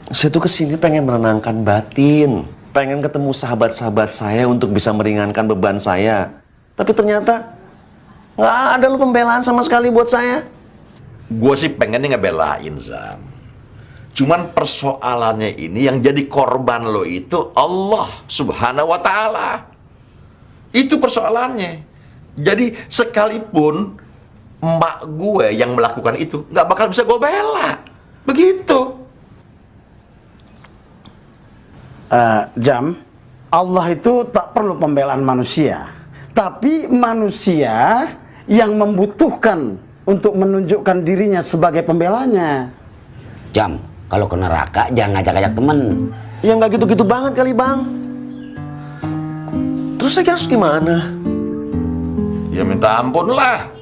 Saya tuh kesini pengen menenangkan batin, pengen ketemu sahabat-sahabat saya untuk bisa meringankan beban saya. Tapi ternyata nggak ada lo pembelaan sama sekali buat saya. Gue sih pengennya ngebelain, Zam. Cuman persoalannya ini yang jadi korban lo itu Allah Subhanahu wa Ta'ala. Itu persoalannya. Jadi sekalipun emak gue yang melakukan itu nggak bakal bisa gue bela. Begitu. Jam, Allah itu tak perlu pembelaan manusia, tapi manusia yang membutuhkan untuk menunjukkan dirinya sebagai pembelanya. Jam, kalau ke neraka jangan ngajak-ngajak temen. Ya nggak gitu-gitu banget kali bang. Terus saya harus gimana? Ya minta ampun lah.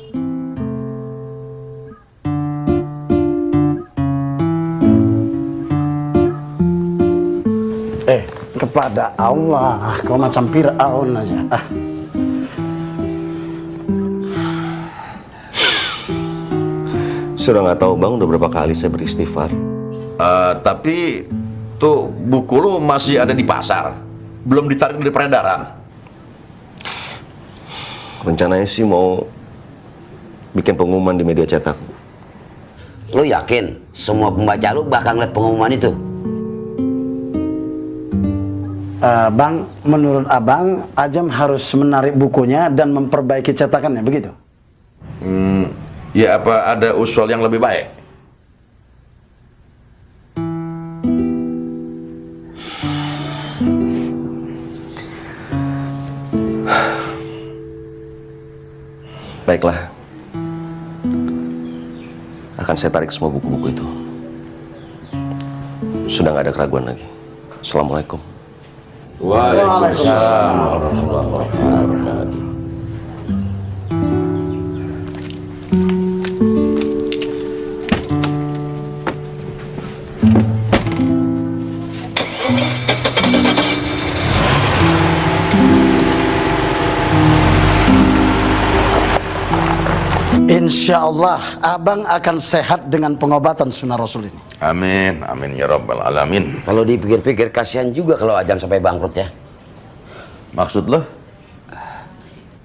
Kepada Allah, kau macam Fir'aun aja. Sudah nggak tahu bang, udah berapa kali saya beristighfar. Tapi tuh buku lu masih ada di pasar, belum ditarik dari peredaran. Rencananya sih mau bikin pengumuman di media cetak. Lu yakin semua pembaca lu bakal ngeliat pengumuman itu? Bang, menurut abang, Ajam harus menarik bukunya dan memperbaiki cetakannya, begitu? Ya apa ada usul yang lebih baik? Baiklah, akan saya tarik semua buku-buku itu. Sudah nggak ada keraguan lagi. Assalamualaikum. Waalaikumsalam warahmatullahi wabarakatuh. Insya Allah, abang akan sehat dengan pengobatan sunnah Rasul ini. Amin, amin ya rabbal alamin. Kalau dipikir-pikir kasihan juga kalau Ajam sampai bangkrut ya. Maksud lo?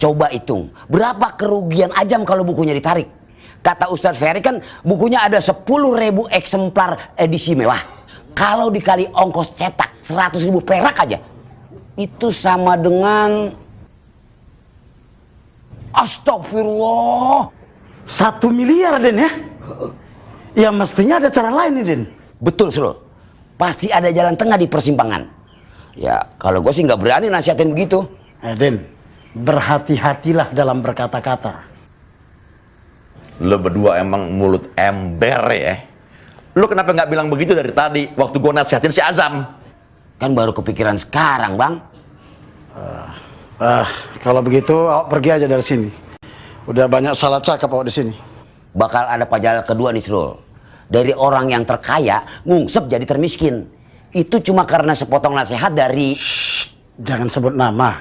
Coba hitung, berapa kerugian Ajam kalau bukunya ditarik? Kata Ustadz Ferry kan bukunya ada 10.000 eksemplar edisi mewah. Kalau dikali ongkos cetak 100.000 perak aja, itu sama dengan... Astagfirullah. 1 miliar, Den, ya? Ya mestinya ada cara lain nih, Den. Betul, Sro. Pasti ada jalan tengah di persimpangan. Ya, kalau gue sih nggak berani nasihatin begitu. Den, berhati-hatilah dalam berkata-kata. Lo berdua emang mulut ember ya. Lo kenapa nggak bilang begitu dari tadi waktu gue nasihatin si Azam? Kan baru kepikiran sekarang, Bang. Kalau begitu, awak pergi aja dari sini. Udah banyak salah cakap awak di sini. Bakal ada pajak kedua nih, Sro. Dari orang yang terkaya ngungsep jadi termiskin. Itu cuma karena sepotong nasihat dari... Jangan sebut nama.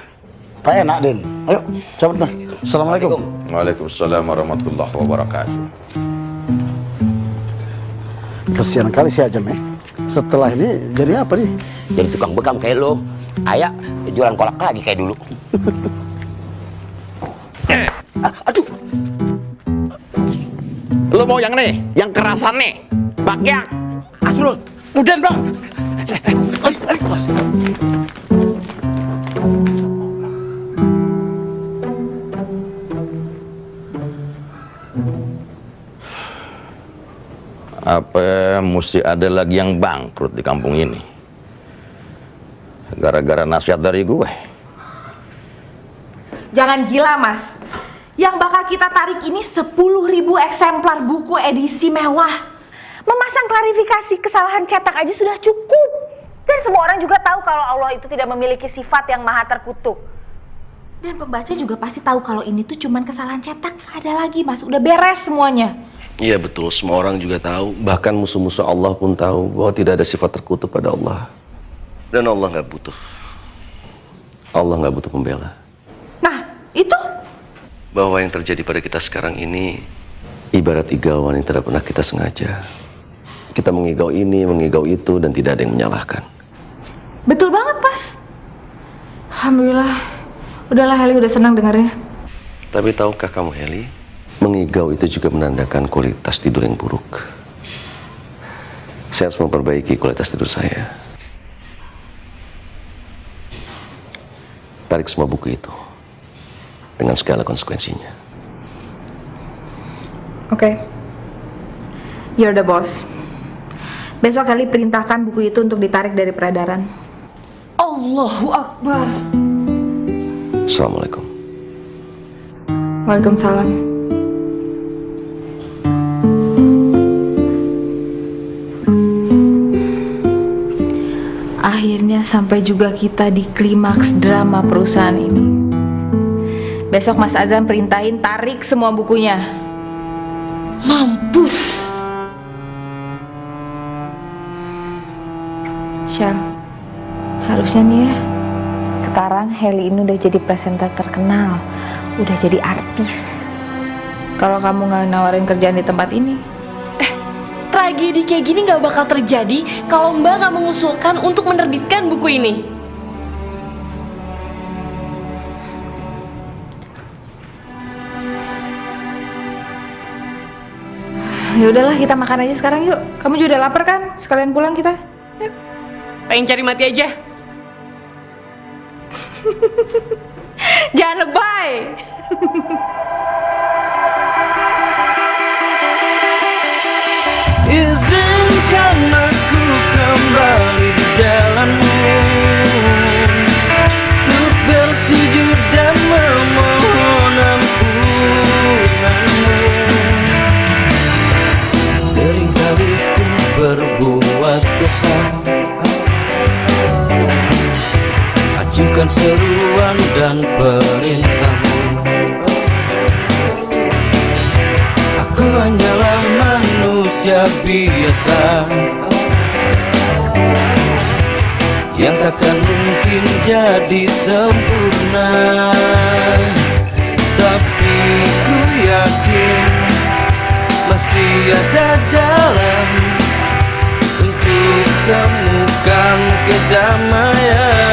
Tak enak, Den. Ayo, cabut lah. Assalamualaikum. Waalaikumsalam warahmatullahi wabarakatuh. Kasihan kali si Ajam ya. Setelah ini jadi apa nih? Jadi tukang bekam kayak lo. Ayah jualan kolak lagi kayak dulu. Aduh. Lo mau yang nih, yang kerasan nih, bakyak. Asrul. Udah, Bang. Apa mesti ada lagi yang bangkrut di kampung ini? Gara-gara nasihat dari gue. Jangan gila, Mas. Yang bakal kita tarik ini 10.000 eksemplar buku edisi mewah. Memasang klarifikasi kesalahan cetak aja sudah cukup. Dan semua orang juga tahu kalau Allah itu tidak memiliki sifat yang maha terkutuk. Dan pembaca juga pasti tahu kalau ini tuh cuman kesalahan cetak. Ada lagi, Mas. Udah beres semuanya. Iya betul, semua orang juga tahu. Bahkan musuh-musuh Allah pun tahu bahwa tidak ada sifat terkutuk pada Allah. Dan Allah nggak butuh. Allah nggak butuh pembela. Nah, itu Bahwa yang terjadi pada kita sekarang ini ibarat igauan yang tidak pernah kita sengaja. Kita mengigau ini, mengigau itu, dan tidak ada yang menyalahkan. Betul banget, Pas. Alhamdulillah. Udahlah, Heli udah senang dengarnya. Tapi tahukah kamu, Heli, mengigau itu juga menandakan kualitas tidur yang buruk. Saya harus memperbaiki kualitas tidur saya. Tarik semua buku itu dengan segala konsekuensinya. Oke. You're the boss. Besok Heli perintahkan buku itu untuk ditarik dari peredaran. Allahu Akbar. Assalamualaikum. Waalaikumsalam. Akhirnya sampai juga kita di klimaks drama perusahaan ini. Besok Mas Azam perintahin tarik semua bukunya. Mampus. Shell, harusnya nih ya, sekarang Heli ini udah jadi presenter terkenal, udah jadi artis. Kalau kamu nggak nawarin kerjaan di tempat ini, Tragedi kayak gini gak bakal terjadi kalau Mbak gak mengusulkan untuk menerbitkan buku ini. ya udahlah kita makan aja sekarang yuk. Kamu juga udah lapar kan? Sekalian pulang kita. Yuk. Pengen cari mati aja. Jangan lebay. Izinkan aku kembali di jalanmu, untuk bersujud dan memohon ampunanmu. Seringkali ku berbuat dosa, ajukan seruan dan perintahmu. Aku hanyalah manusia biasa yang takkan mungkin jadi sempurna, tapi ku yakin masih ada jalan untuk temukan kedamaian.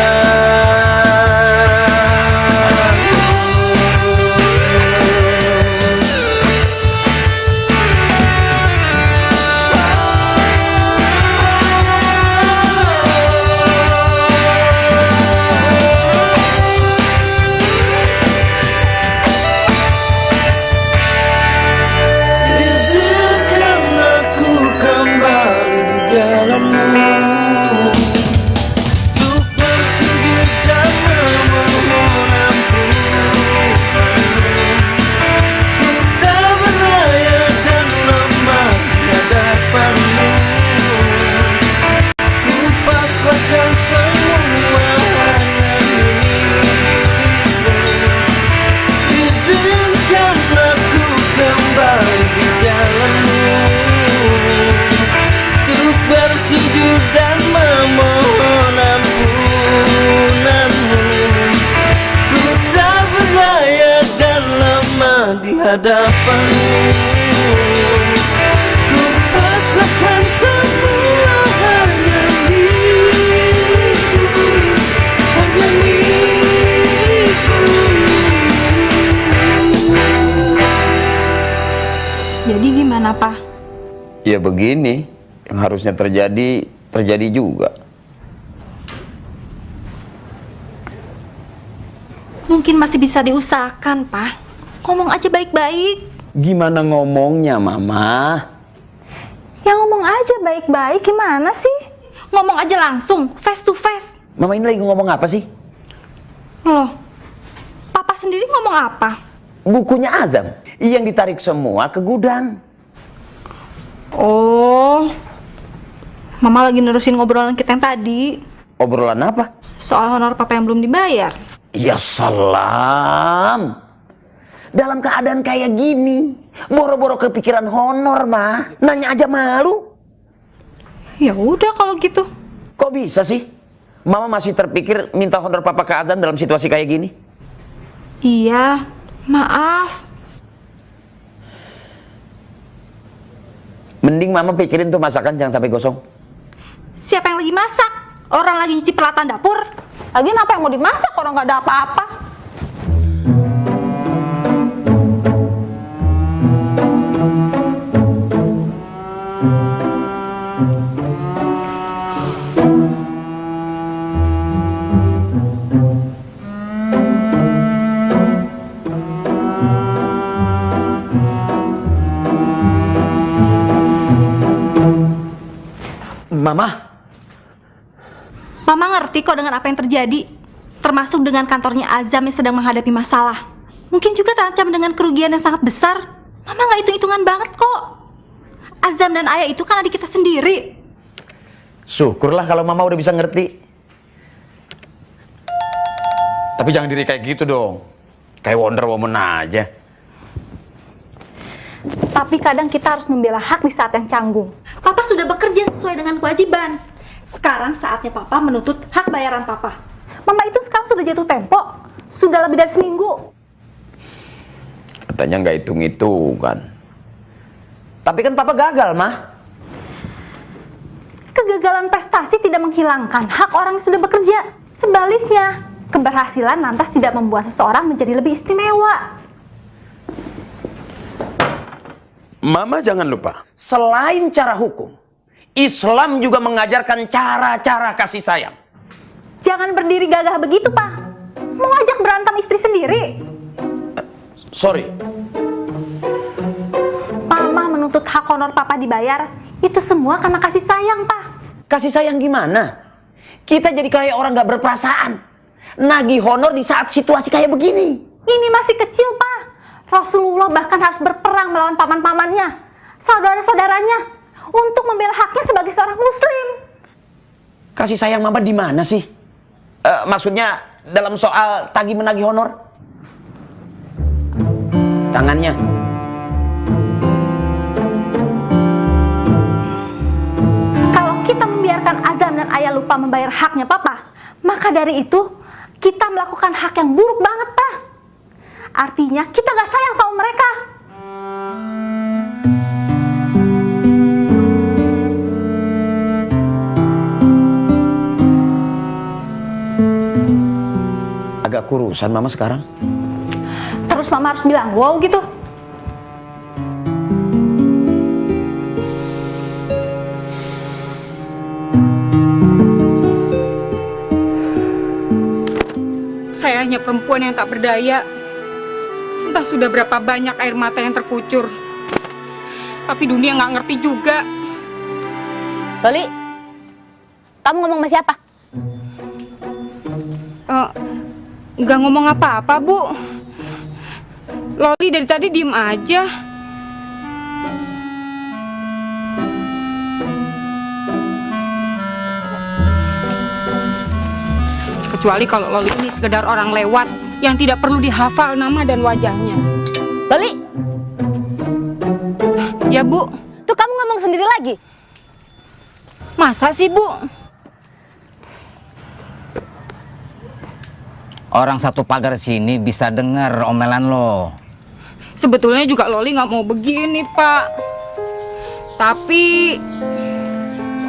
Hadapanmu, ku pasrahkan semua hanya milikku, hanya milikku. Jadi gimana, Pak? Ya begini, yang harusnya terjadi, terjadi juga. Mungkin masih bisa diusahakan, Pak. Ngomong aja baik-baik. Gimana ngomongnya, Mama? Ya ngomong aja baik-baik, gimana sih? Ngomong aja langsung, face to face. Mama ini lagi ngomong apa sih? Loh, Papa sendiri ngomong apa? Bukunya Azam, yang ditarik semua ke gudang. Oh, Mama lagi nerusin ngobrolan kita yang tadi. Obrolan apa? Soal honor Papa yang belum dibayar. Ya salam. Dalam keadaan kayak gini, boro-boro kepikiran honor, mah. Nanya aja malu. Ya udah kalau gitu. Kok bisa sih? Mama masih terpikir minta honor Papa ke Azam dalam situasi kayak gini? Iya, maaf. Mending mama pikirin tuh masakan jangan sampai gosong. Siapa yang lagi masak? Orang lagi nyuci peralatan dapur. Lagian apa yang mau dimasak orang nggak ada apa-apa? Mama, Mama ngerti kok dengan apa yang terjadi. Termasuk dengan kantornya Azam yang sedang menghadapi masalah. Mungkin juga terancam dengan kerugian yang sangat besar. Mama nggak hitung-hitungan banget kok. Azam dan Ayah itu kan adik kita sendiri. syukurlah kalau mama udah bisa ngerti. Tapi jangan diri kayak gitu dong. Kayak Wonder Woman aja. Tapi kadang kita harus membela hak di saat yang canggung. Papa sudah bekerja sesuai dengan kewajiban. Sekarang saatnya Papa menuntut hak bayaran Papa. Mama itu sekarang sudah jatuh tempo. Sudah lebih dari seminggu. Katanya nggak hitung-hitungan. Tapi kan papa gagal, mah. Kegagalan prestasi tidak menghilangkan hak orang yang sudah bekerja. Sebaliknya, keberhasilan lantas tidak membuat seseorang menjadi lebih istimewa. Mama jangan lupa, selain cara hukum, Islam juga mengajarkan cara-cara kasih sayang. Jangan berdiri gagah begitu, Pak. Mau ngajak berantem istri sendiri. Sorry, Mama menuntut hak honor Papa dibayar. Itu semua karena kasih sayang, Pak. kasih sayang gimana? Kita jadi kayak orang gak berperasaan. Nagih honor di saat situasi kayak begini. Ini masih kecil, Pak. Rasulullah bahkan harus berperang melawan paman-pamannya, saudara-saudaranya, untuk membela haknya sebagai seorang muslim. Kasih sayang mama di mana sih? Maksudnya dalam soal tagih menagih honor? Tangannya. Kalau kita membiarkan Azam dan Ayah lupa membayar haknya Papa, maka dari itu kita melakukan hak yang buruk banget, Pak. Artinya kita gak sayang sama mereka. Agak kurusan mama sekarang. Terus Mama harus bilang wow gitu. Saya hanya perempuan yang tak berdaya. Entah sudah berapa banyak air mata yang terkucur. Tapi dunia nggak ngerti juga. Loli, kamu ngomong sama siapa? Nggak ngomong apa-apa, Bu. Loli dari tadi diem aja. Kecuali kalau Loli ini sekedar orang lewat yang tidak perlu dihafal nama dan wajahnya. Loli, Ya, Bu. tuh kamu ngomong sendiri lagi. Masa sih, Bu? Orang satu pagar sini bisa dengar omelan lo. Sebetulnya juga Loli nggak mau begini, Pak. Tapi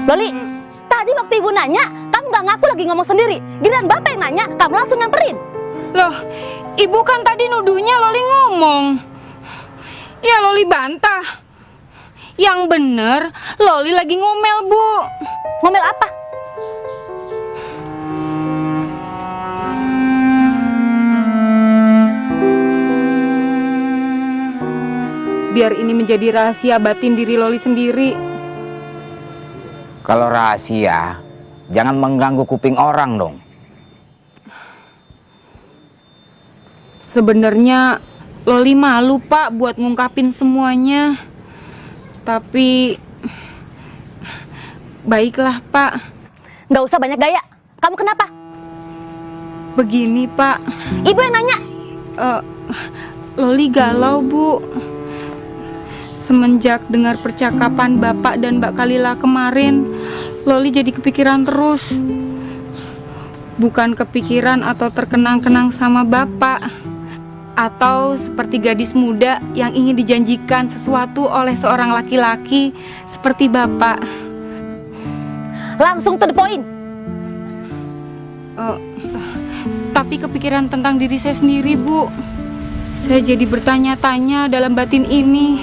Loli, tadi waktu ibu nanya, kamu gak ngaku lagi ngomong sendiri. Giliran bapak yang nanya, kamu langsung nyamperin. loh, Ibu kan tadi nuduhnya Loli ngomong. Ya Loli bantah. Yang bener, Loli lagi ngomel, Bu. Ngomel apa? Biar ini menjadi rahasia batin diri Loli sendiri. Kalau rahasia, jangan mengganggu kuping orang dong. Sebenarnya Loli malu, Pak, buat ngungkapin semuanya. Tapi baiklah, Pak. Gak usah banyak gaya. Kamu kenapa? Begini, Pak. Ibu yang nanya. Loli galau, Bu. Semenjak dengar percakapan Bapak dan Mbak Kalila kemarin, Loli jadi kepikiran terus. Bukan kepikiran atau terkenang-kenang sama Bapak. Atau seperti gadis muda yang ingin dijanjikan sesuatu oleh seorang laki-laki seperti Bapak. Langsung to the point. Tapi kepikiran tentang diri saya sendiri, Bu. Saya jadi bertanya-tanya dalam batin ini.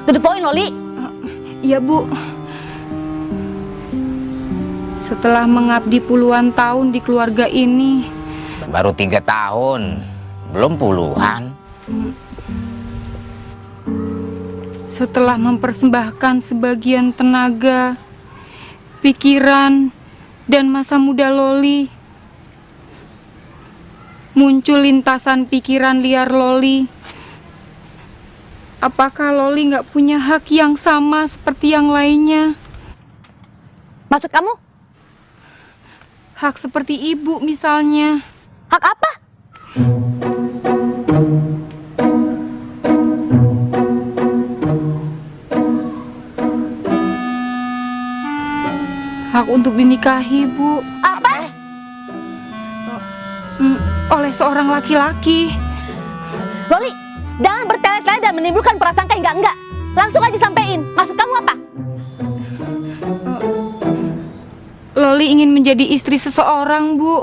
To the point, Loli. Iya, Bu. Setelah mengabdi puluhan tahun di keluarga ini, Baru 3 tahun, belum puluhan. setelah mempersembahkan sebagian tenaga, pikiran, dan masa muda Loli, muncul lintasan pikiran liar Loli. Apakah Loli nggak punya hak yang sama seperti yang lainnya? Maksud kamu? Hak seperti ibu misalnya. Hak apa? Hak untuk dinikahi, Bu. Apa? Oleh seorang laki-laki. Loli, jangan bertele-tele dan menimbulkan prasangka yang enggak. Langsung aja sampein. Maksud kamu apa? Loli ingin menjadi istri seseorang, Bu.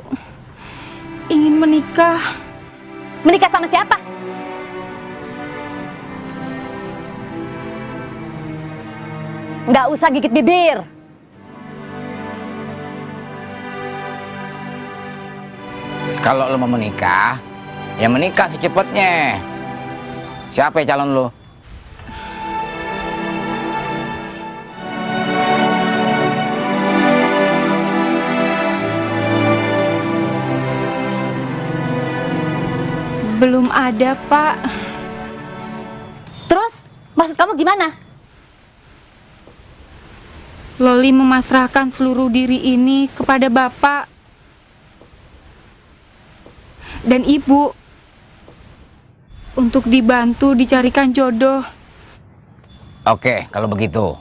Ingin menikah. Menikah sama siapa? Nggak usah gigit bibir. Kalau lo mau menikah, ya menikah secepatnya. Siapa ya calon lo? Belum ada, Pak. Terus, maksud kamu gimana? Loli memasrahkan seluruh diri ini kepada Bapak dan Ibu untuk dibantu dicarikan jodoh. Oke, kalau begitu,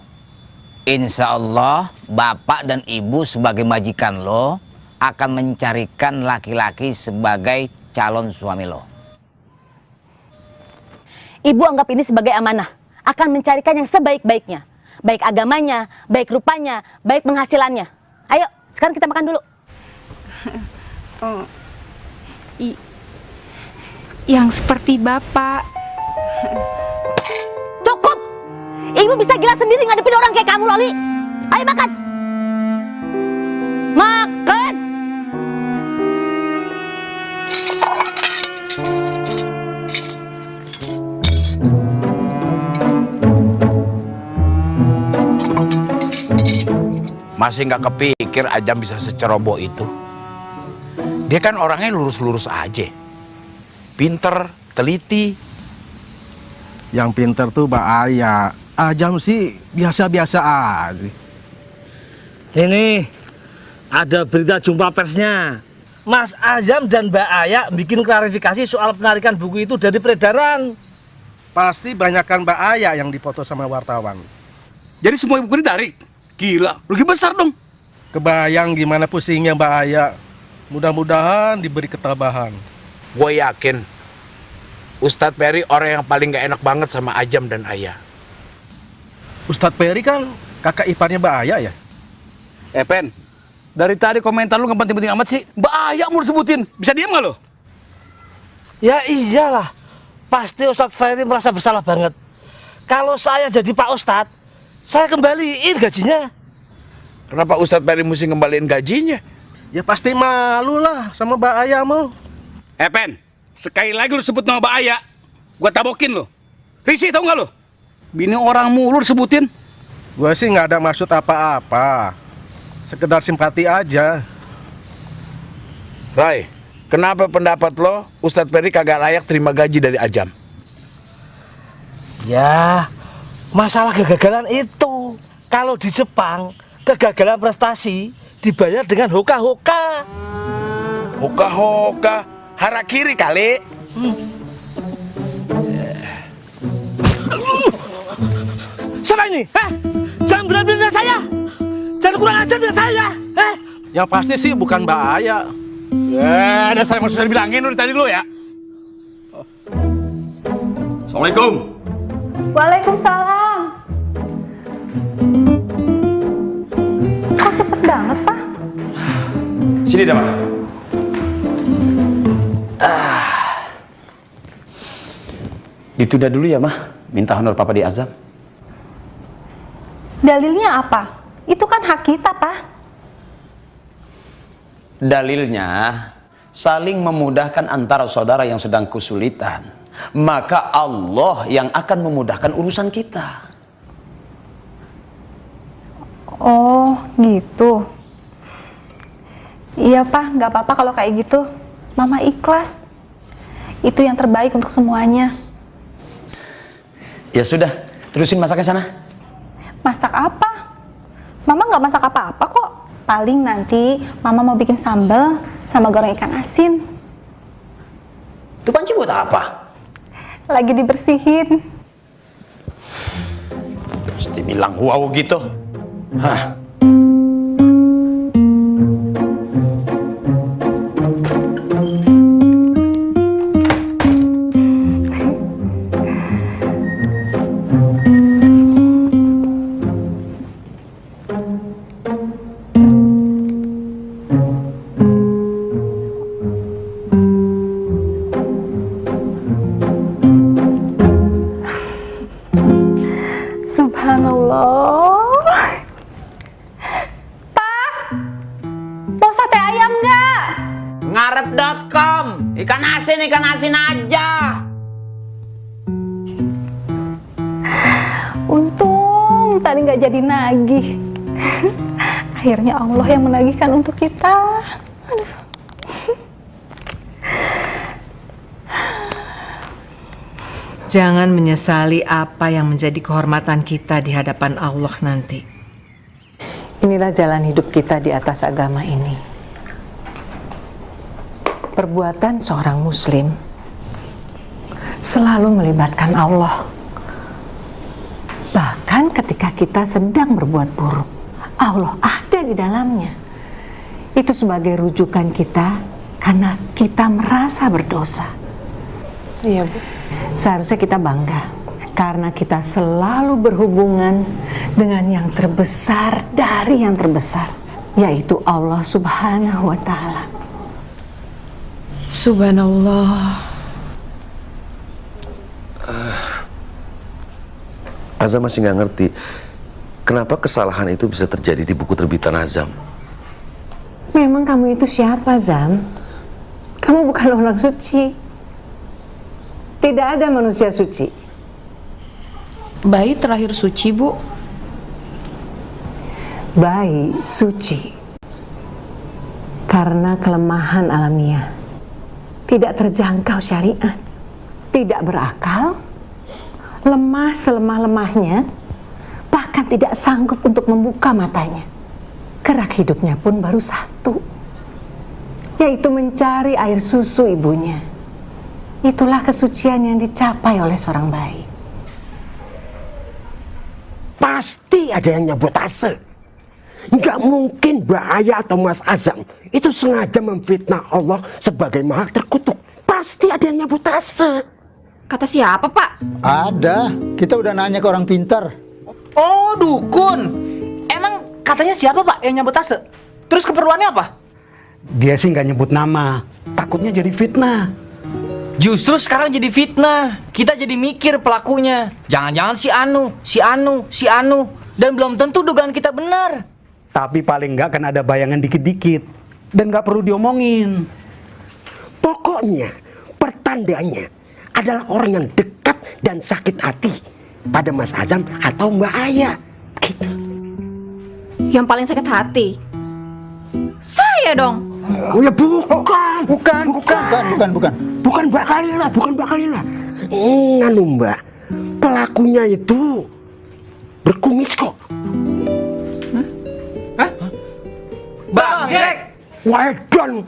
insya Allah bapak dan ibu sebagai majikan lo akan mencarikan laki-laki sebagai calon suami lo. Ibu anggap ini sebagai amanah. Akan mencarikan yang sebaik-baiknya. Baik agamanya, baik rupanya, baik penghasilannya. Ayo, sekarang kita makan dulu. Yang seperti Bapak. Cukup! Ibu bisa gila sendiri ngadepin orang kayak kamu, Loli. Ayo makan! Makan! Masih nggak kepikir Ajam bisa seceroboh itu. Dia kan orangnya lurus-lurus aja. Pinter, teliti. Yang pinter tuh Mbak Aya. Ajam sih biasa-biasa aja. Ini ada berita jumpa persnya. Mas Ajam dan Mbak Aya bikin klarifikasi soal penarikan buku itu dari peredaran. Pasti banyakkan Mbak Aya yang dipoto sama wartawan. Jadi semua buku ditarik? Gila, rugi besar dong. Kebayang gimana pusingnya Mbak Aya. Mudah-mudahan diberi ketabahan. Gue yakin Ustadz Peri orang yang paling gak enak banget sama Ajam dan Aya. Ustadz Peri kan kakak iparnya Mbak Aya ya? Pen, dari tadi komentar lu gak penting-penting amat sih. Mbak Aya mau disebutin, bisa diam gak lo? Ya iyalah, pasti Ustadz Ferry merasa bersalah banget. Kalau saya jadi Pak Ustadz, saya kembaliin gajinya. Kenapa Ustadz Peri mesti ngembaliin gajinya? Ya pasti malu lah sama Mbak Aya mau. Pen, sekali lagi lu sebut nama Mbak Aya, gua tabokin lo. Risih tau gak lo? Bini orang mulu disebutin. Gua sih nggak ada maksud apa-apa. Sekedar simpati aja. Rai, kenapa pendapat lo Ustadz Peri kagak layak terima gaji dari Ajam? Ya, masalah kegagalan itu. Kalau di Jepang, kegagalan prestasi dibayar dengan hoka-hoka. Hoka-hoka, harakiri kali. Siapa ini? Jangan berani dengan saya. Jangan kurang ajar dengan saya. Yang pasti sih bukan Mbak Aya. Ya, dasar yang sudah dibilangin dari tadi dulu ya. Assalamualaikum. Waalaikumsalam. Kok cepet banget, Pak? Sini dah, Mak. Ditunda dulu ya, Mah. Minta honor Papa di Azam. Dalilnya apa? Itu kan hak kita, Pak. Dalilnya saling memudahkan antara saudara yang sedang kesulitan. Maka Allah yang akan memudahkan urusan kita. Oh, gitu. Iya, Pak. Nggak apa-apa kalau kayak gitu. Mama ikhlas. Itu yang terbaik untuk semuanya. Ya sudah, terusin masaknya sana. Masak apa? Mama nggak masak apa-apa kok. Paling nanti Mama mau bikin sambal sama goreng ikan asin. Itu panci buat apa? Lagi dibersihin. Mesti bilang wow gitu. Hah? Subhanallah. Pak, mau sate ayam nggak? Ngarep.com, ikan asin aja. Untung tadi nggak jadi nagih. Akhirnya Allah yang menagihkan untuk kita. Aduh. Jangan menyesali apa yang menjadi kehormatan kita di hadapan Allah nanti. Inilah jalan hidup kita di atas agama ini. Perbuatan seorang muslim selalu melibatkan Allah. Bahkan ketika kita sedang berbuat buruk, Allah ada di dalamnya. Itu sebagai rujukan kita karena kita merasa berdosa. Iya, Bu. Seharusnya kita bangga karena kita selalu berhubungan dengan yang terbesar dari yang terbesar, yaitu Allah Subhanahu wa Ta'ala. Subhanallah. Azam masih nggak ngerti kenapa kesalahan itu bisa terjadi di buku terbitan Azam. Memang kamu itu siapa, Zam? Kamu bukan orang suci. Tidak ada manusia suci. Bayi terakhir suci, Bu. Bayi suci karena kelemahan alamiah, tidak terjangkau syariat, tidak berakal, lemah selemah-lemahnya, bahkan tidak sanggup untuk membuka matanya. Gerak hidupnya pun baru satu, yaitu mencari air susu ibunya. Itulah kesucian yang dicapai oleh seorang bayi. Pasti ada yang nyabotase. Nggak mungkin Mbak Aya atau Mas Azam itu sengaja memfitnah Allah sebagai maha terkutuk. Pasti ada yang nyabotase. Kata siapa, Pak? Ada. Kita udah nanya ke orang pintar. Oh, dukun. Emang katanya siapa, Pak, yang nyabotase? Terus keperluannya apa? Dia sih nggak nyebut nama. Takutnya jadi fitnah. Justru sekarang jadi fitnah. Kita jadi mikir pelakunya. Jangan-jangan si Anu. Dan belum tentu dugaan kita benar. Tapi paling nggak kan ada bayangan dikit-dikit. Dan nggak perlu diomongin. Pokoknya pertandanya adalah orang yang dekat dan sakit hati pada Mas Azam atau Mbak Aya. Gitu. Yang paling sakit hati? Saya dong. Oh ya bukan Mbak Kalila. Nganu Mbak, pelakunya itu berkumis kok. Bang Jack. Waduh,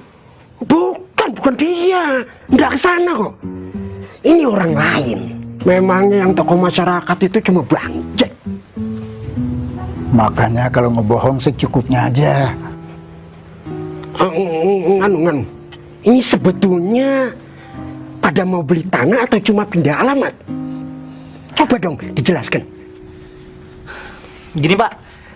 bukan dia, nggak kesana kok. Ini orang lain. Memangnya yang tokoh masyarakat itu cuma Bang Jack. Makanya kalau ngebohong secukupnya aja. Nganu. Ini sebetulnya pada mau beli tanah atau cuma pindah alamat? Coba dong dijelaskan. Gini Pak,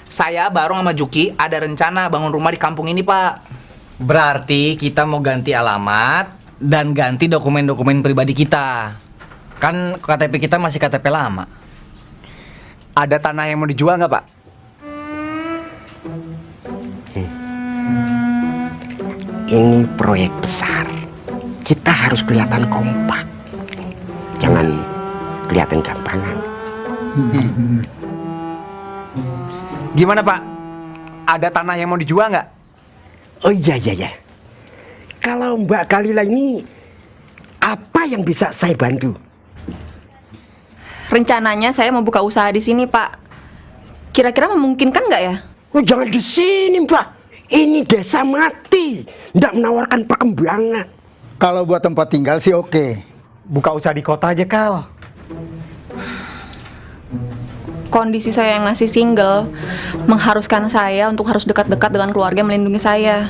saya baru sama Juki ada rencana bangun rumah di kampung ini Pak. Berarti kita mau ganti alamat dan ganti dokumen-dokumen pribadi kita. Kan KTP kita masih KTP lama. Ada tanah yang mau dijual nggak Pak? Ini proyek besar. Kita harus kelihatan kompak. Jangan kelihatan gampangan. Gimana Pak? Ada tanah yang mau dijual nggak? Oh iya. Kalau Mbak Kalila ini, apa yang bisa saya bantu? Rencananya saya mau buka usaha di sini, Pak. Kira-kira memungkinkan nggak ya? Oh, jangan di sini, Mbak. Ini desa mati, nggak menawarkan perkembangan. Kalau buat tempat tinggal sih oke. Buka usaha di kota aja, Kal. Kondisi saya yang masih single mengharuskan saya untuk harus dekat-dekat dengan keluarga yang melindungi saya.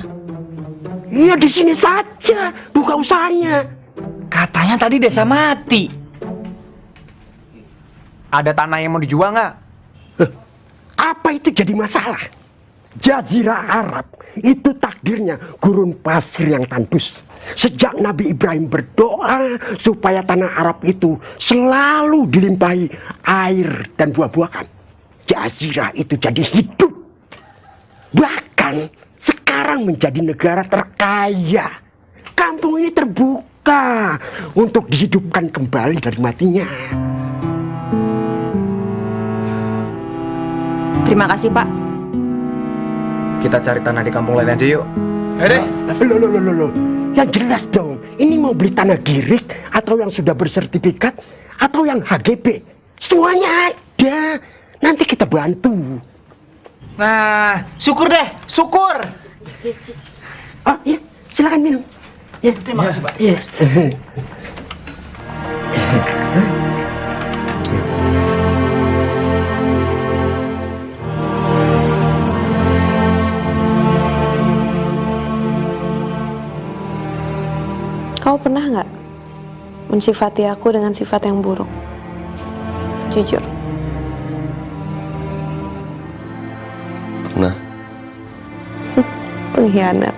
Iya, di sini saja buka usahanya. Katanya tadi desa mati. Ada tanah yang mau dijual nggak? Apa itu jadi masalah? Jazirah Arab itu takdirnya gurun pasir yang tandus. Sejak Nabi Ibrahim berdoa supaya tanah Arab itu selalu dilimpahi air dan buah-buahan, Jazirah itu jadi hidup. Bahkan sekarang menjadi negara terkaya. Kampung ini terbuka untuk dihidupkan kembali dari matinya. Terima kasih, Pak. Kita cari tanah di kampung lain aja yuk. Loh. Yang jelas dong, ini mau beli tanah girik atau yang sudah bersertifikat atau yang HGB. Semuanya ada. Nanti kita bantu. Nah, syukur deh, syukur. Oh iya, silakan minum. Ya, terima kasih Pak. Iya. Kau pernah nggak mensifati aku dengan sifat yang buruk? Jujur. Pernah. Pengkhianat.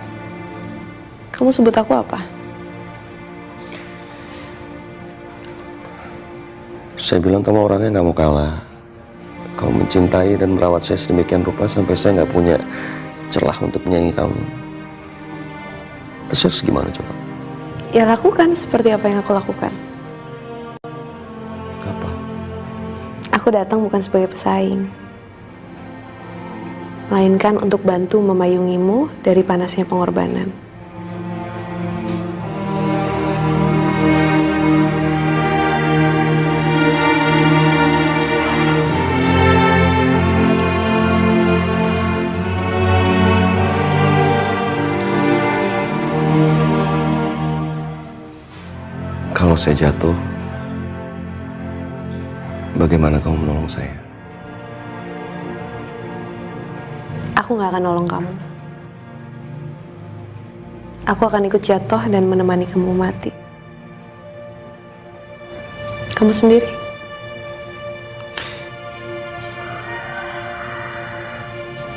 Kamu sebut aku apa? Saya bilang kamu orangnya nggak mau kalah. Kamu mencintai dan merawat saya sedemikian rupa sampai saya nggak punya celah untuk menyayangi kamu. Terus gimana coba? Ya lakukan seperti apa yang aku lakukan. Apa? Aku datang bukan sebagai pesaing, melainkan untuk bantu memayungimu dari panasnya pengorbanan. Kalau saya jatuh, bagaimana kamu menolong saya? Aku nggak akan nolong kamu. Aku akan ikut jatuh dan menemani kamu mati. Kamu sendiri?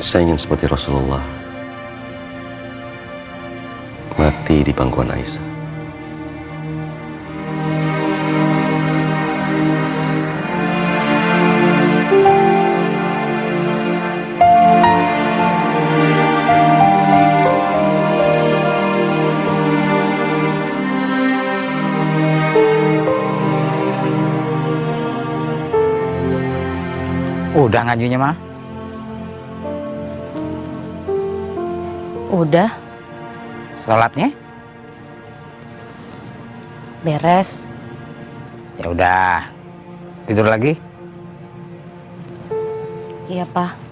Saya ingin seperti Rasulullah, mati di pangkuan Aisyah. Udah ngajunya mah? Udah. Sholatnya? Beres. Ya udah. Tidur lagi? Iya, Pak.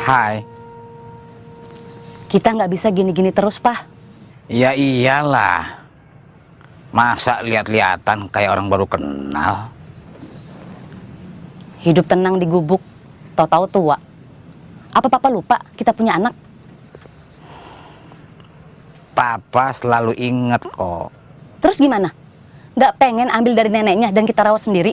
Hai. Kita nggak bisa gini-gini terus, Pak. Ya iyalah. Masa lihat-lihatan kayak orang baru kenal? Hidup tenang di gubuk, tahu-tahu tua. Apa Papa lupa kita punya anak? Papa selalu inget kok. Terus gimana? Nggak pengen ambil dari neneknya dan kita rawat sendiri?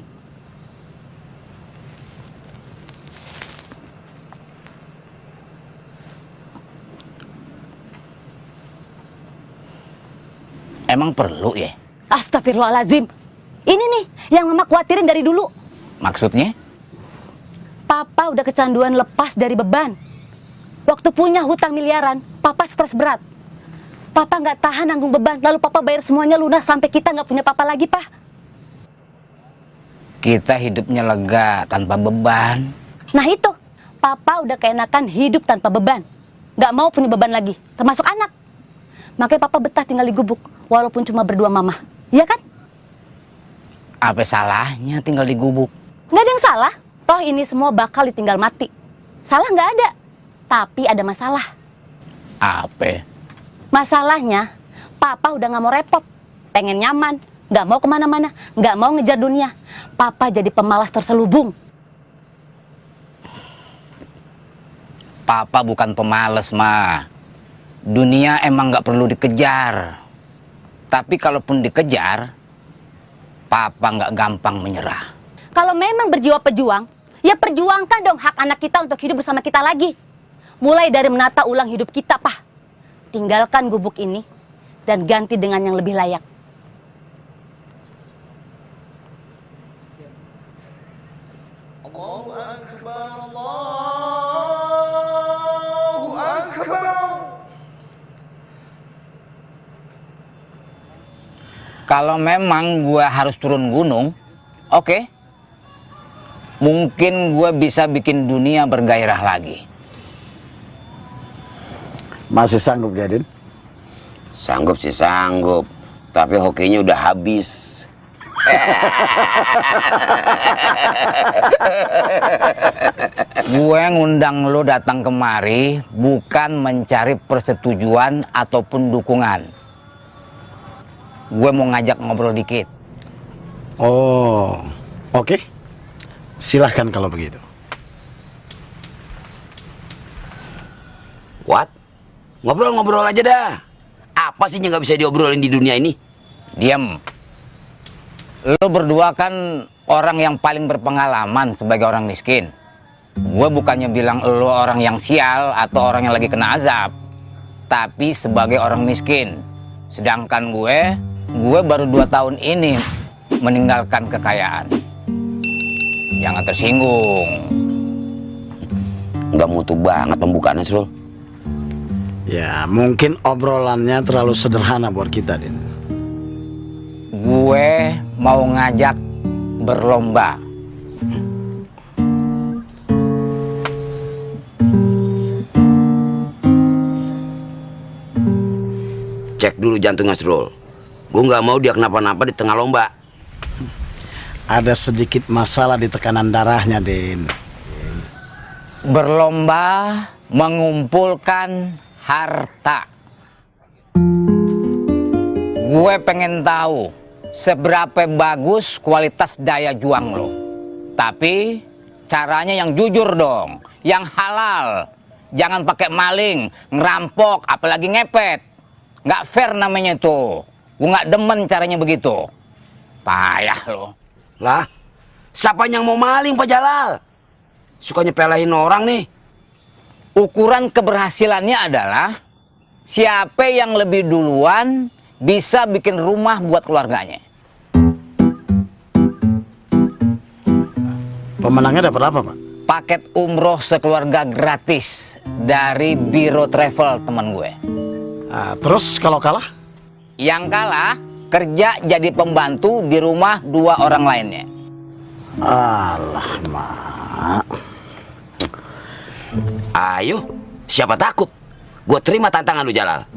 Emang perlu ya? Astagfirullahaladzim. Ini nih yang Mama khawatirin dari dulu. Maksudnya? Papa udah kecanduan lepas dari beban. Waktu punya hutang miliaran, Papa stres berat. Papa nggak tahan nanggung beban, lalu Papa bayar semuanya lunas sampai kita nggak punya Papa lagi, Pak. Kita hidupnya lega tanpa beban. Nah itu, Papa udah keenakan hidup tanpa beban. Nggak mau punya beban lagi, termasuk anak. Makanya Papa betah tinggal di gubuk, walaupun cuma berdua Mama. Iya kan? Apa salahnya tinggal di gubuk? Nggak ada yang salah. Toh ini semua bakal ditinggal mati. Salah nggak ada, tapi ada masalah. Apa? Masalahnya, Papa udah nggak mau repot. Pengen nyaman, nggak mau kemana-mana, nggak mau ngejar dunia. Papa jadi pemalas terselubung. Papa bukan pemalas, Ma. Dunia emang nggak perlu dikejar. Tapi kalaupun dikejar, Papa nggak gampang menyerah. Kalau memang berjiwa pejuang, ya perjuangkan dong hak anak kita untuk hidup bersama kita lagi. Mulai dari menata ulang hidup kita, Pak. Tinggalkan gubuk ini dan ganti dengan yang lebih layak. Allahu Akbar, Allahu Akbar. Kalau memang gue harus turun gunung, oke. Mungkin gue bisa bikin dunia bergairah lagi. Masih sanggup, Jadin? Sanggup sih sanggup, tapi hokinya udah habis. Gue ngundang lo datang kemari bukan mencari persetujuan ataupun dukungan. Gue mau ngajak ngobrol dikit. Oh, oke. Silahkan kalau begitu. What? Ngobrol-ngobrol aja dah. Apa sih yang nggak bisa diobrolin di dunia ini? Diam. Lo berdua kan orang yang paling berpengalaman sebagai orang miskin. Gue bukannya bilang lo orang yang sial atau orang yang lagi kena azab, tapi sebagai orang miskin. Sedangkan gue baru 2 tahun ini meninggalkan kekayaan. Jangan tersinggung. Nggak mutu banget pembukaannya, Srul. Ya, mungkin obrolannya terlalu sederhana buat kita, Din. Gue mau ngajak berlomba. Cek dulu jantungnya, Srul. Gue nggak mau dia kenapa-napa di tengah lomba. Ada sedikit masalah di tekanan darahnya, Din. Berlomba mengumpulkan harta. Gue pengen tahu seberapa bagus kualitas daya juang lo. Tapi caranya yang jujur dong, yang halal. Jangan pakai maling, ngerampok, apalagi ngepet. Nggak fair namanya itu. Gue nggak demen caranya begitu. Payah lo. Lah, siapa yang mau maling, Pak Jalal? Suka nyepelein orang nih. Ukuran keberhasilannya adalah siapa yang lebih duluan bisa bikin rumah buat keluarganya. Pemenangnya dapat apa, Pak? Paket umroh sekeluarga gratis dari Biro Travel teman gue. Nah, terus kalau kalah? Yang kalah kerja jadi pembantu di rumah 2 orang lainnya. Alah, Mak. Ayo, siapa takut? Gue terima tantangan lu, Jalal.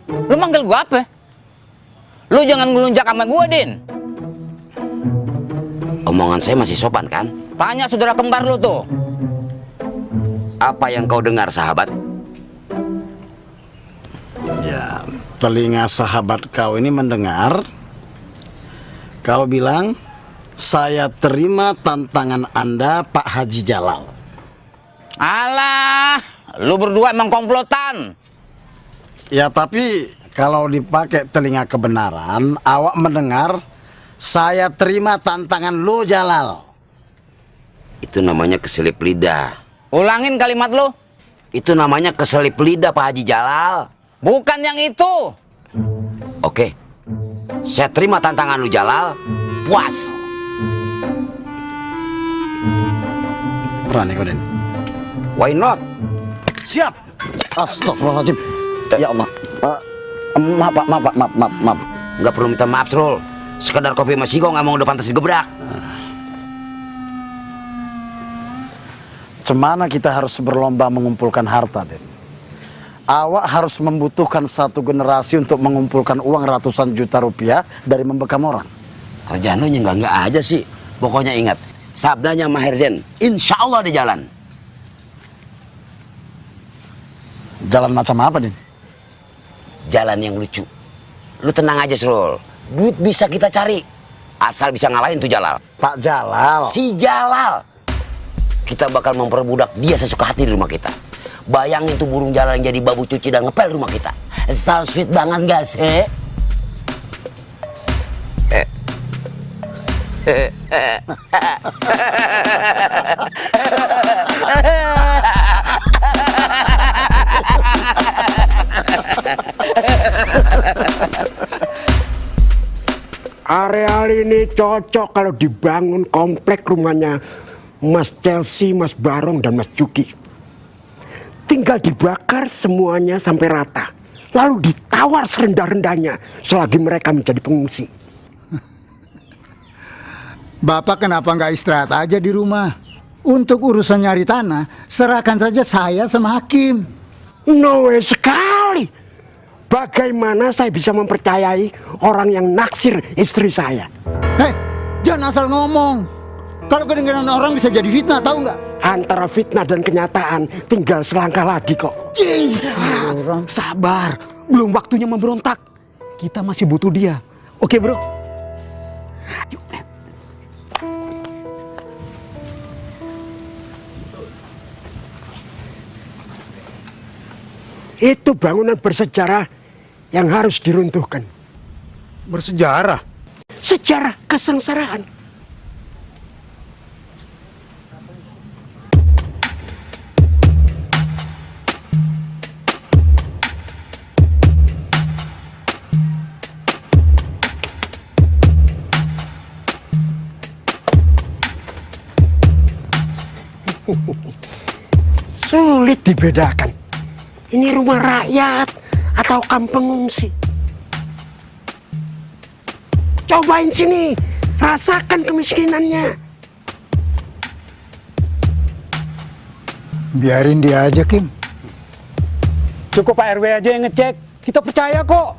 Lu manggil gue apa? Lu jangan ngelunjak sama gue, Din. Omongan saya masih sopan kan? Tanya saudara kembar lu tuh. Apa yang kau dengar, sahabat? Ya, telinga sahabat kau ini mendengar kau bilang, saya terima tantangan Anda, Pak Haji Jalal. Alah, lu berdua emang komplotan. Ya, tapi kalau dipakai telinga kebenaran, awak mendengar, saya terima tantangan lu, Jalal. Itu namanya keselip lidah. Ulangin kalimat lu. Itu namanya keselip lidah, Pak Haji Jalal. Bukan yang itu. Oke, saya terima tantangan lu, Jalal. Puas. Berani kau, Den? Why not? Siap. Astagfirullahaladzim. Ya Allah. Maaf, Pak. Maaf. Nggak perlu minta maaf, Rul. Sekedar kopi sama singkong nggak mau udah pantas digebrak. Cemana kita harus berlomba mengumpulkan harta, Den? Awak harus membutuhkan satu generasi untuk mengumpulkan uang ratusan juta rupiah dari membekam orang. Kerjaan lu nyenggak aja sih. Pokoknya ingat, sabdanya Maher Zain, insya Allah di jalan. Jalan macam apa, Den? Jalan yang lucu. Lu tenang aja, Srul. Duit bisa kita cari. Asal bisa ngalahin tuh Jalal. Pak Jalal. Si Jalal. Kita bakal memperbudak dia sesuka hati di rumah kita. Bayangin tuh burung Jalal yang jadi babu cuci dan ngepel rumah kita. So sweet banget gak sih? Areal ini cocok kalau dibangun komplek rumahnya Mas Chelsea, Mas Barong, dan Mas Juki. Tinggal dibakar semuanya sampai rata. Lalu ditawar serendah-rendahnya selagi mereka menjadi pengungsi. Bapak kenapa nggak istirahat aja di rumah? Untuk urusan nyari tanah, serahkan saja saya sama Hakim. No way sekali. Bagaimana saya bisa mempercayai orang yang naksir istri saya? Jangan asal ngomong. Kalau kedengaran orang bisa jadi fitnah, tahu nggak? Antara fitnah dan kenyataan tinggal selangkah lagi kok. Sabar, belum waktunya memberontak. Kita masih butuh dia. Oke, bro. Itu bangunan bersejarah yang harus diruntuhkan. Bersejarah? Sejarah kesengsaraan. Sulit dibedakan. Ini rumah rakyat atau kamp pengungsi. Cobain sini, rasakan kemiskinannya. Biarin dia aja, Kim. Cukup Pak RW aja yang ngecek. Kita percaya kok.